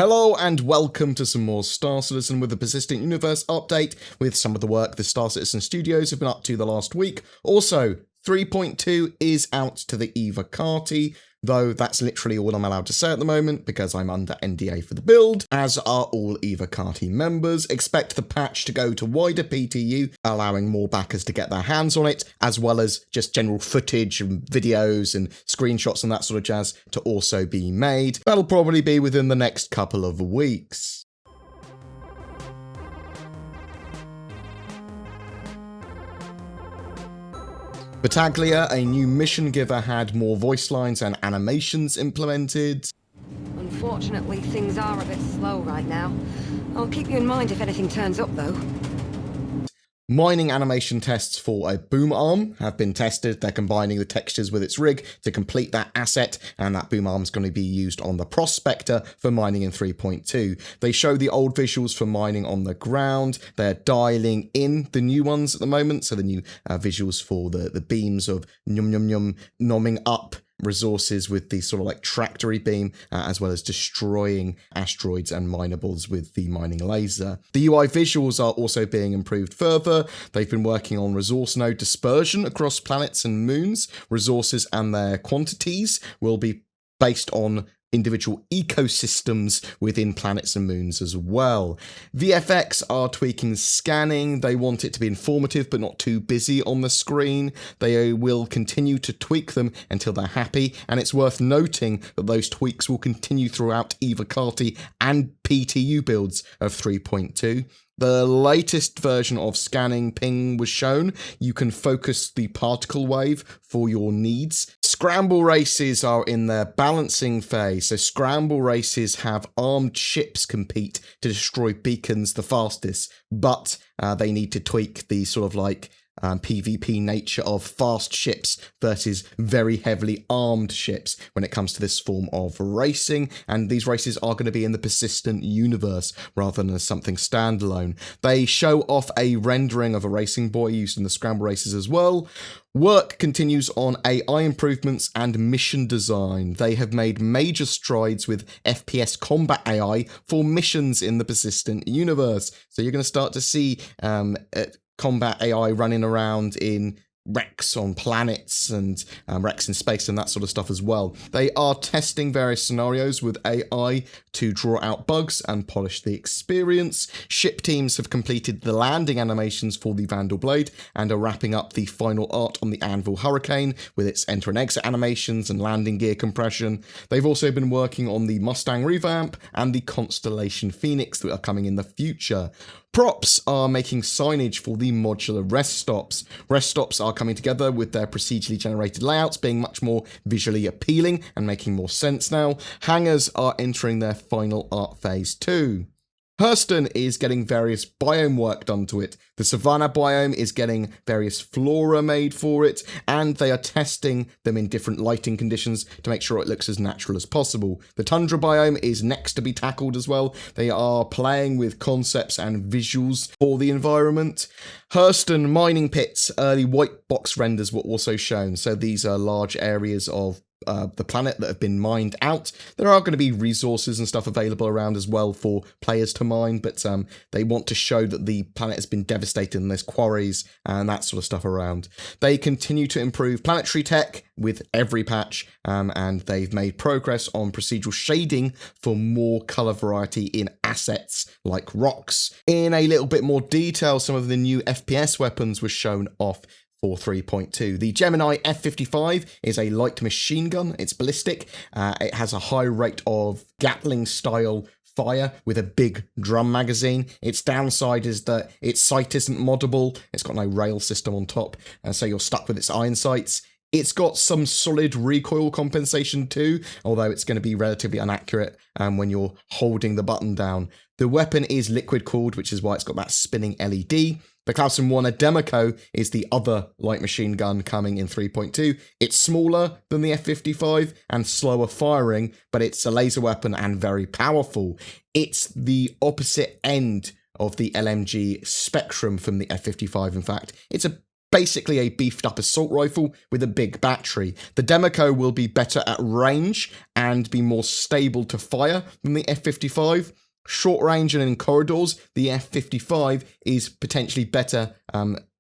Hello and welcome to some more Star Citizen with the Persistent Universe update with some of the work the Star Citizen Studios have been up to the last week. Also, 3.2 is out to the Evocati, though that's literally all I'm allowed to say at the moment because I'm under NDA for the build, as are all Evocati members. Expect the patch to go to wider PTU, allowing more backers to get their hands on it, as well as just general footage and videos and screenshots and that sort of jazz to also be made. That'll probably be within the next couple of weeks. Battaglia, a new mission giver, had more voice lines and animations implemented. Unfortunately, things are a bit slow right now. I'll keep you in mind if anything turns up, though. Mining animation tests for a boom arm have been tested. They're combining the textures with its rig to complete that asset, and that boom arm is going to be used on the Prospector for mining in 3.2. They show the old visuals for mining on the ground. They're dialing in the new ones at the moment, so the new visuals for the beams of nomming up resources with the sort of like tractory beam, as well as destroying asteroids and minables with the mining laser. The UI visuals are also being improved further. They've been working on resource node dispersion across planets and moons. Resources and their quantities will be based on individual ecosystems within planets and moons as well. VFX are tweaking scanning. They want it to be informative but not too busy on the screen. They will continue to tweak them until they're happy, and it's worth noting that those tweaks will continue throughout Evocati and PTU builds of 3.2. The latest version of scanning ping was shown. You can focus the particle wave for your needs. Scramble Races are in their balancing phase. So Scramble Races have armed ships compete to destroy beacons the fastest, but they need to tweak the sort of like PvP nature of fast ships versus very heavily armed ships when it comes to this form of racing, and these races are going to be in the Persistent Universe rather than as something standalone. They show off a rendering of a racing boy used in the Scramble Races as well. Work continues on AI improvements and mission design. They have made major strides with FPS combat AI for missions in the Persistent Universe. So you're going to start to see combat AI running around in wrecks on planets and wrecks in space and that sort of stuff as well. They are testing various scenarios with AI to draw out bugs and polish the experience. Ship teams have completed the landing animations for the Vandal Blade and are wrapping up the final art on the Anvil Hurricane with its enter and exit animations and landing gear compression. They've also been working on the Mustang revamp and the Constellation Phoenix that are coming in the future. Props are making signage for the modular rest stops. Rest stops are coming together with their procedurally generated layouts being much more visually appealing and making more sense now. Hangars are entering their final art phase too. Hurston is getting various biome work done to it. The Savanna Biome is getting various flora made for it, and they are testing them in different lighting conditions to make sure it looks as natural as possible. The Tundra Biome is next to be tackled as well. They are playing with concepts and visuals for the environment. Hurston mining pits, early white box renders were also shown. So these are large areas of the planet that have been mined out. There are going to be resources and stuff available around as well for players to mine, but they want to show that the planet has been devastated and there's quarries and that sort of stuff around. They continue to improve planetary tech with every patch, and they've made progress on procedural shading for more colour variety in assets like rocks. In a little bit more detail, some of the new FPS weapons were shown off for 3.2. The Gemini F-55 is a light machine gun. It's ballistic. It has a high rate of Gatling style fire with a big drum magazine. Its downside is that its sight isn't moddable. It's got no rail system on top, so you're stuck with its iron sights. It's got some solid recoil compensation too, although it's going to be relatively inaccurate when you're holding the button down. The weapon is liquid cooled, which is why it's got that spinning LED. The Clausen Warner Democo is the other light machine gun coming in 3.2. It's smaller than the F-55 and slower firing, but it's a laser weapon and very powerful. It's the opposite end of the LMG spectrum from the F-55, in fact. It's a basically a beefed up assault rifle with a big battery. The Democo will be better at range and be more stable to fire than the F-55. Short range and in corridors, the F-55 is potentially better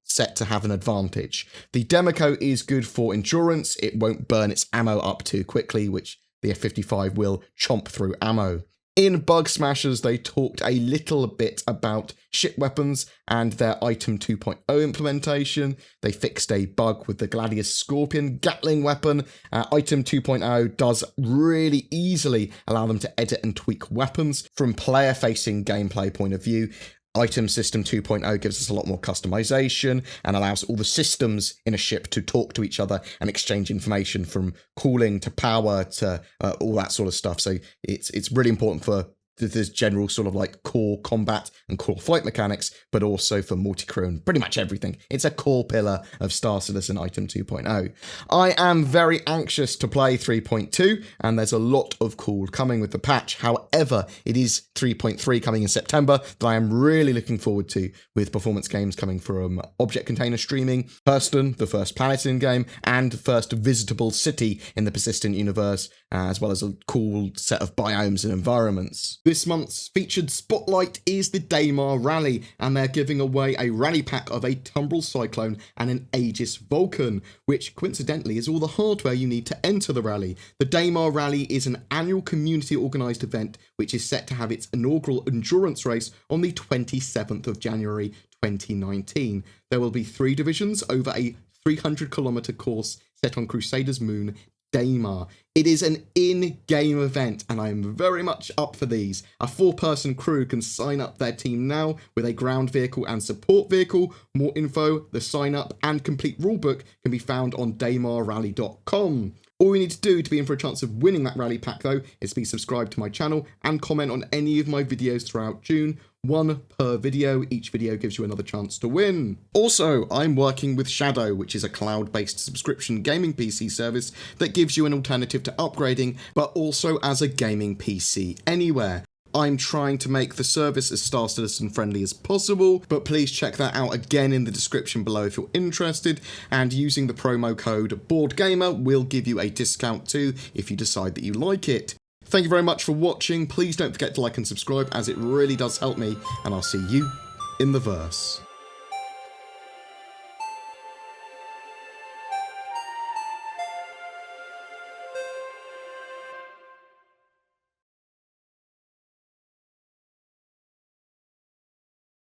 set to have an advantage. The Democo is good for endurance. It won't burn its ammo up too quickly, which the F-55 will chomp through ammo. In Bug Smashers, they talked a little bit about ship weapons and their Item 2.0 implementation. They fixed a bug with the Gladius Scorpion Gatling weapon. Item 2.0 does really easily allow them to edit and tweak weapons from player-facing gameplay point of view. Item System 2.0 gives us a lot more customization and allows all the systems in a ship to talk to each other and exchange information from cooling to power to all that sort of stuff. So it's really important for this general sort of like core combat and core flight mechanics, but also for multi-crew and pretty much everything. It's a core pillar of Star Citizen Item 2.0. I am very anxious to play 3.2, and there's a lot of cool coming with the patch. However, it is 3.3 coming in September that I am really looking forward to, with performance games coming from Object Container Streaming, Hurston, the first planet in game, and first visitable city in the Persistent universe, as well as a cool set of biomes and environments. This month's featured spotlight is the Damar Rally, and they're giving away a rally pack of a Tumbril Cyclone and an Aegis Vulcan, which coincidentally is all the hardware you need to enter the rally. The Damar Rally is an annual community organised event which is set to have its inaugural endurance race on the 27th of January 2019. There will be 3 divisions over a 300-kilometre course set on Crusader's moon, Damar. It is an in-game event, and I am very much up for these. A 4-person crew can sign up their team now with a ground vehicle and support vehicle. More info, the sign up and complete rulebook can be found on damarrally.com. All you need to do to be in for a chance of winning that rally pack, though, is be subscribed to my channel and comment on any of my videos throughout June. 1 per video. Each video gives you another chance to win. Also, I'm working with Shadow, which is a cloud-based subscription gaming PC service that gives you an alternative to upgrading, but also as a gaming PC anywhere. I'm trying to make the service as Star Citizen friendly as possible, but please check that out again in the description below if you're interested, and using the promo code BoredGamer will give you a discount too if you decide that you like it. Thank you very much for watching. Please don't forget to like and subscribe, as it really does help me, and I'll see you in the verse.